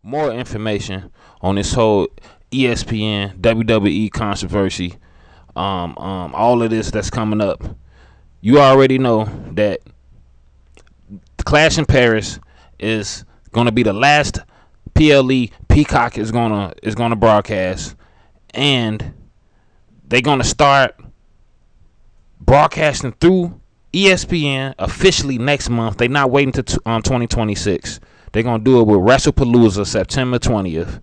more information on this whole ESPN WWE controversy, all of this that's coming up, you already know that Clash in Paris is gonna be the last PLE Peacock is gonna broadcast, and they're gonna start broadcasting through ESPN officially next month. They're not waiting to 2026. They're gonna do it with WrestlePalooza September 20th,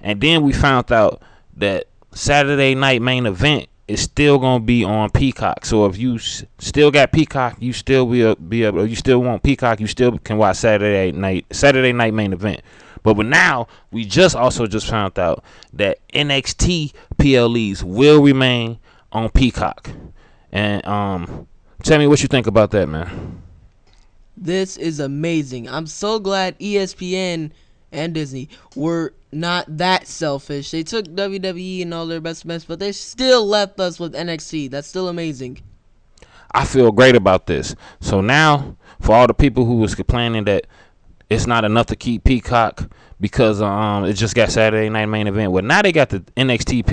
and then we found out that Saturday Night Main Event is still gonna be on Peacock. So if you still got Peacock, you still be able. You still want Peacock, you still can watch Saturday Night Main Event. But now we just found out that NXT PLEs will remain on Peacock. And tell me what you think about that, man. This is amazing. I'm so glad ESPN and Disney were not that selfish. They took WWE and all their best mess, but they still left us with NXT. That's still amazing. I feel great about this. So now, for all the people who was complaining that it's not enough to keep Peacock because it just got Saturday Night Main Event. Well, now they got the NXT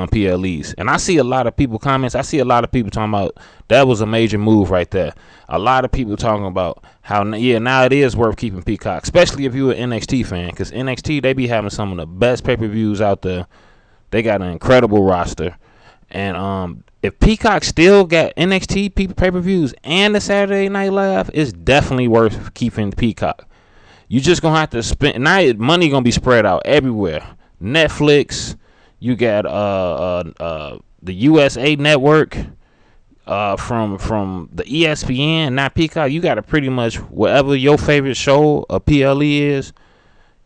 PLEs. And I see a lot of people comments. I see a lot of people talking about that was a major move right there. A lot of people talking about how, now it is worth keeping Peacock, especially if you're an NXT fan, because NXT, they be having some of the best pay-per-views out there. They got an incredible roster. And if Peacock still got NXT pay-per-views and the Saturday Night Live, it's definitely worth keeping Peacock. You just gonna have to spend now. Money gonna be spread out everywhere. Netflix, you got the USA Network, from the ESPN, not Peacock. You got to pretty much whatever your favorite show or PLE is.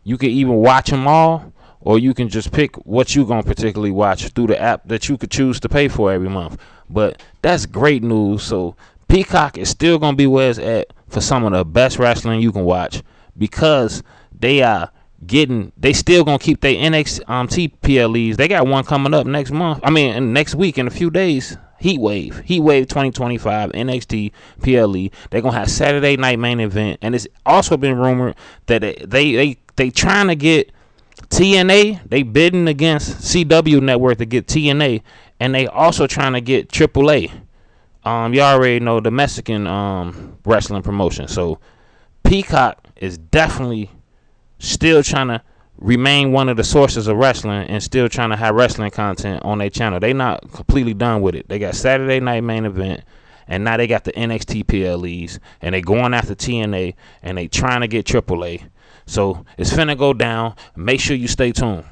You can even watch them all, or you can just pick what you gonna particularly watch through the app that you could choose to pay for every month. But that's great news. So Peacock is still gonna be where it's at for some of the best wrestling you can watch, because they still gonna keep their NXT PLEs. They got one coming up next week in a few days. Heat Wave 2025 NXT PLE. They're gonna have Saturday Night Main Event, and it's also been rumored that they trying to get TNA. They bidding against CW Network to get TNA, and they also trying to get AAA. You already know the Mexican wrestling promotion. So Peacock is definitely still trying to remain one of the sources of wrestling and still trying to have wrestling content on their channel. They not completely done with it. They got Saturday Night Main Event, and now they got the NXT PLEs, and they going after TNA, and they trying to get AAA. So it's finna go down. Make sure you stay tuned.